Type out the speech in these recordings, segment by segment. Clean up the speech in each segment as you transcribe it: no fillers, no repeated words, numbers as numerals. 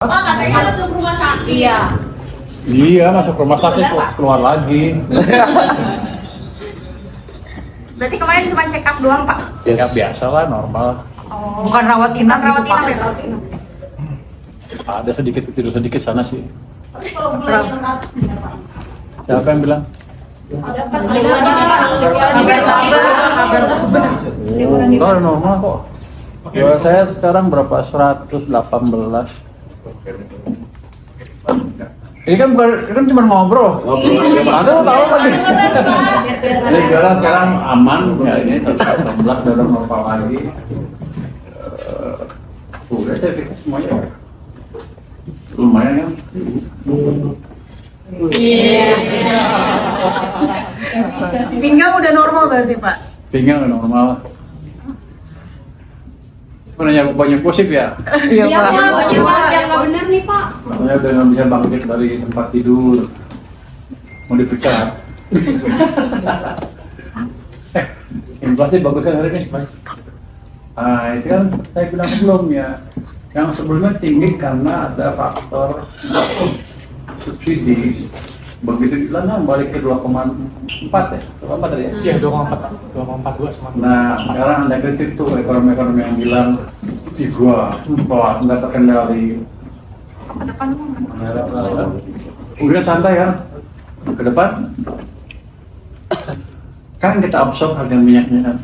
Oh, katanya masuk rumah sakit. Iya. Iya, masuk rumah sakit kok keluar lagi. Berarti kemarin cuma check up doang, Pak? Ya biasa lah, normal. Oh. Bukan rawat inap Rawat gitu, Pak. inap ya, rawat inap. Ada sedikit tidur sedikit sana sih. Tapi kalau bulan yang 100 benar, Pak? Siapa yang bilang? Ada pas kabar. Oh, normal kok. Ya, saya sekarang berapa? 118. Ini kan cuma ngobrol. Anda mau tahu lagi? Ini sekarang aman ya, ini 118 dalam normal lagi. Udah saya pikir semuanya lumayan kan? Pinggang udah normal berarti, Pak? Pinggang udah normal. Sebenarnya banyak gosip ya. Iya, Iya, Pak. Pak. Banyak banget yang nggak bener nih, Pak. Saya udah nggak bisa bangkit dari tempat tidur. Mau dipecat. Inflasi bagus kan hari ini, Mas? Nah, itu kan saya bilang belum ya. Yang sebelumnya tinggi karena ada faktor subsidi. Begitu hilang balik ke 2,4 ya? 2,4 tadi ya? Iya, 2,42 sama. Nah, sekarang ada kritik tuh ekonomi-ekonomi yang bilang di gua nggak terkendali. Udah santai kan? Ke depan kan kita absorb harga minyaknya kan.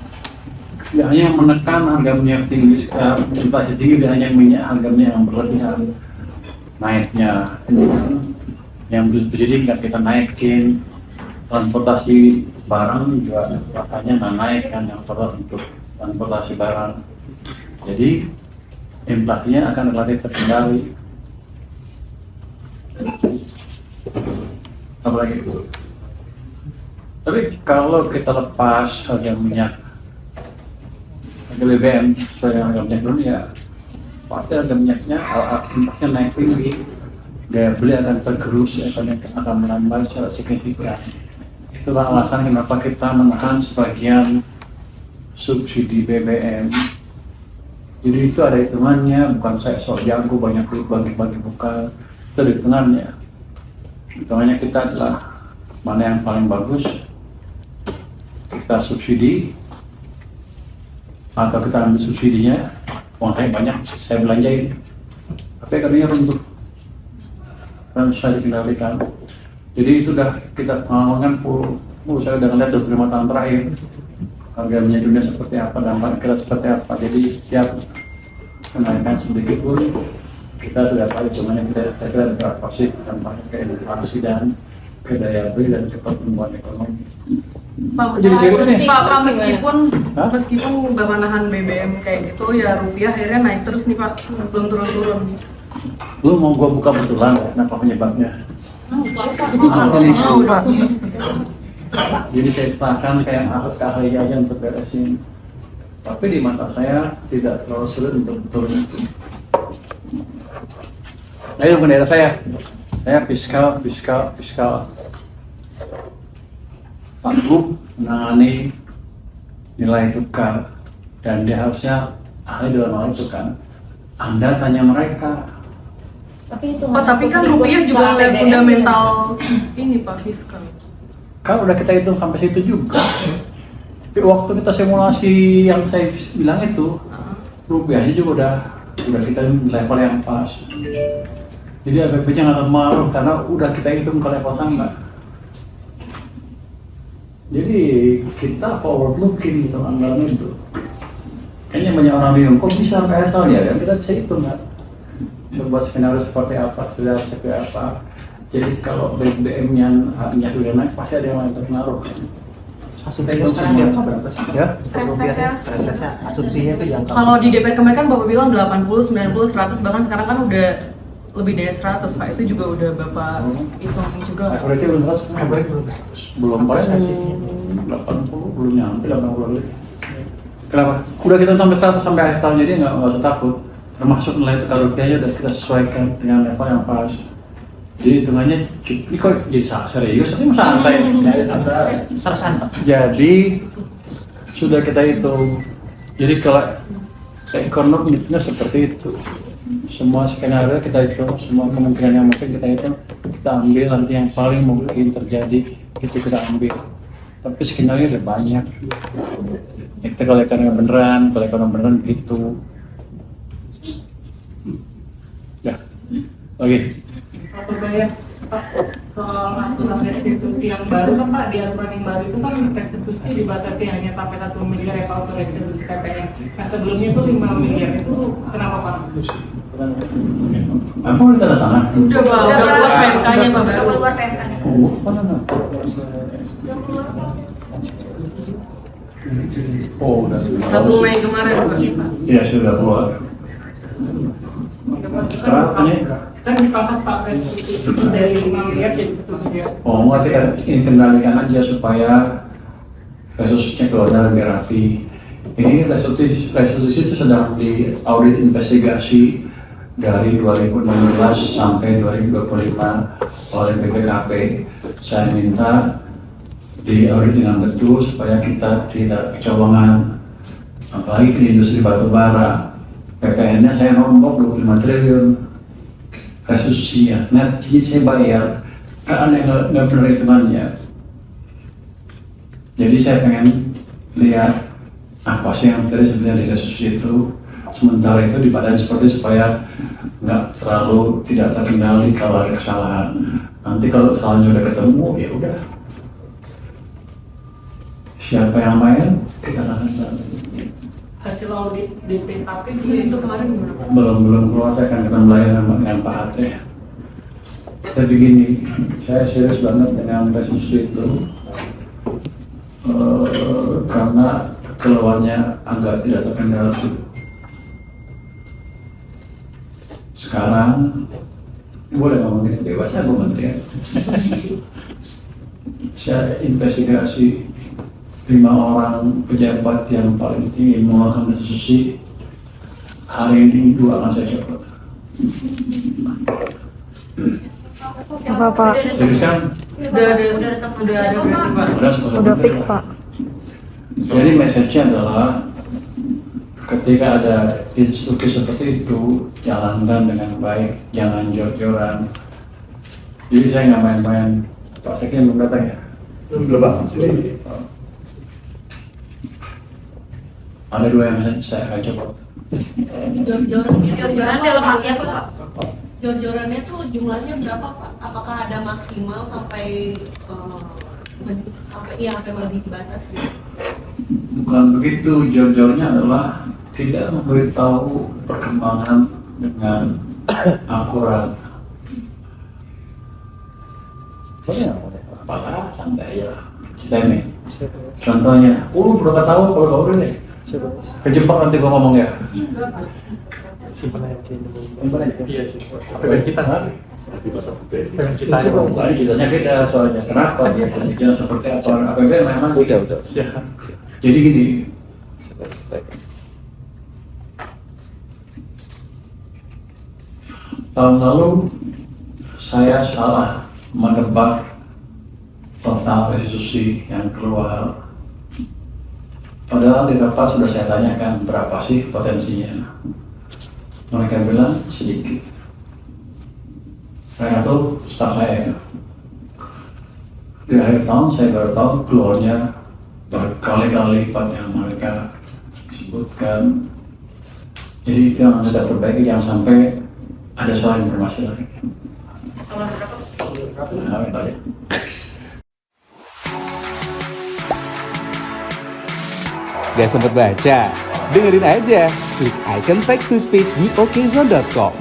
Ya, hanya yang menekan harga minyak tinggi sekarang, inflasi tinggi dan hanya minyak harga minyak yang berlebihan naiknya. Yang jadi nggak kita naikin, transportasi barang juga katanya nggak naik kan, yang perlu untuk transportasi barang. Jadi inflasinya akan relatif terkendali. Apalagi itu. Tapi kalau kita lepas harga minyak, harga BBM sesuai dengan harga minyak dunia, pasti harga minyaknya inflasinya naik tinggi. Daya beli akan tergerus, ekonomi akan melambat secara signifikan. Itulah alasan kenapa kita menahan sebagian subsidi BBM. Jadi itu ada hitungannya, bukan saya sok jago banyak duit bagi-bagi, bukan. Itu ada hitungannya. Hitungannya kita adalah mana yang paling bagus, kita subsidi, atau kita ambil subsidinya, uang saya banyak, saya belanjain. Tapi ekonominya runtuh. Dan bisa dikendalikan. Jadi itu sudah kita pengalaman saya udah ngeliat 25 tahun terakhir harga minyak dunia seperti apa, dampak kita seperti apa. Jadi siap kenaikan sedikit pun kita sudah tahu, cuman kita kira beradaptasi dampaknya ke inflasi dan ke daya beli dan ke pertumbuhan ekonomi. Pak, Jadi serius nih. Pak, meskipun Hah? nggak menahan BBM kayak gitu, ya rupiah akhirnya naik terus nih, Pak, belum turun-turun. Lu mau gua buka betulan kenapa penyebabnya? Jadi saya serahkan kayak ahli ahli aja untuk beresin. Tapi di mata saya tidak terlalu sulit untuk turun itu. Ayo ke daerah saya fiskal. Pak Gub menangani nilai tukar dan dia harusnya ahli dalam hal itu kan. Anda tanya mereka. Tapi itu Tapi kan rupiah juga nilai fundamental ini, Pak, fiskal. Kan udah kita hitung sampai situ juga. Tapi waktu kita simulasi yang saya bilang itu, rupiahnya juga udah kita di level yang pas. Jadi APBN-nya nggak terpengaruh karena udah kita hitung ke level sama. Jadi kita forward looking gitu anggaran itu. Kayaknya banyak orang bingung, kok bisa sampai tahun ya? Kan kita bisa hitung kan. Coba skenario seperti apa, seperti apa. Jadi kalau BBM yang minyak dunia naik pasti ada yang lain terpengaruh. Asumsinya sekarang di angka berapa sih? Ya. Stres-stresnya, asumsinya itu di angka. Kalau di DPR kemarin kan Bapak bilang 80, 90, 100, bahkan sekarang kan udah lebih dari 100, Pak. Itu juga udah Bapak hitung juga. Average belum 100. Average belum 100. Belum paling 80, belum nyampe 80 lagi. Kenapa? Udah kita sampai 100 sampai akhir tahun, jadi nggak usah takut. Termasuk nilai tukar rupiahnya udah kita sesuaikan dengan level yang pas. Jadi hitungannya, ini kok jadi serius, tapi santai. Santai. Jadi sudah kita hitung. Jadi kalau ekonominya seperti itu. semua skenario kita hitung, semua kemungkinan yang mungkin kita hitung, kita ambil nanti yang paling mungkin terjadi itu kita ambil. Tapi skenario udah banyak. Kita kalau beneran begitu. Ya, oke. Satu bayar Pak, soal aturan restitusi yang baru kan Pak, di aturan yang baru itu kan restitusi dibatasi hanya sampai 1 miliar ya Pak untuk restitusi PPN. Nah sebelumnya itu 5 miliar itu kenapa Pak? Apa udah tanda tangan? Udah Pak, udah keluar PMK-nya Pak Udah baru. keluar PMK-nya. Oh, mana? Oh, udah. 1 Mei kemarin Pak. Iya, sudah keluar. Sekarang ini Kan dipangkas Pak restitusi dari 5 miliar jadi 1 miliar. oh, nggak kita ingin kendalikan aja supaya restitusinya keluarnya lebih rapi. Ini restitusi itu sedang di audit investigasi dari 2016 sampai 2025 oleh BPKP. Saya minta di audit dengan betul supaya kita tidak kecolongan, apalagi di industri batubara. PPN-nya saya nombok 25 triliun. Restitusinya, nanti saya bayar, kan ada nggak benar hitungannya. Jadi saya pengen lihat apa sih yang terjadi sebenarnya di restitusi itu. Sementara itu dibadan seperti supaya nggak terlalu tidak terkendali kalau ada kesalahan. Nanti kalau kesalahannya udah ketemu, ya udah. Siapa yang main, kita akan tahu. Hasil audit BPKP itu kemarin gimana Pak? Belum keluar, saya akan ketemu lagi dengan Pak Ate. Tapi gini, saya serius banget dengan restitusi itu karena keluarnya agak tidak terkendali. Sekarang boleh ngomongin bebas, saya menteri. Saya investigasi 5 orang pejabat yang paling tinggi mengeluarkan restitusi. Hari ini 2 akan saya copot. Apa Pak? Serius kan? Udah ada berarti Pak. Udah fix Pak. Jadi message-nya adalah ketika ada instruksi seperti itu, jalankan dengan baik, jangan jor-joran. Jadi saya nggak main-main. Pak Sekjen belum datang ya? Belum Pak, masih Ada 2 yang saya akan copot. Jor-joran dalam arti apa Pak? Jor-jorannya tuh jumlahnya berapa Pak? Apakah ada maksimal sampai sampai melebihi batas gitu? Bukan begitu, jor-jornya adalah tidak memberitahu perkembangan dengan akurat. Apalah, santai ya. Kita ini. Contohnya, udah tahu kalau kau udah deh. Kejebak nanti gua ngomong ya. Simpan aja kayak Simpan aja. Iya sih. APBN kita kan? APBN kita. Ini ceritanya beda soalnya. Kenapa dia berbicara seperti apa? APBN memang udah. Siap. Jadi gini, tahun lalu saya salah menebak total restitusi yang keluar. Padahal di rapat sudah saya tanyakan berapa sih potensinya. Mereka bilang sedikit. Mereka tuh staf saya. Di akhir tahun saya baru tahu keluarnya berkali-kali lipat yang mereka sebutkan. Jadi itu yang kita perbaiki, jangan sampai ada soal informasi lagi. Soal berapa? Nah, tadi. Gak sempet baca? Dengerin aja, klik icon text to speech di okezone.com.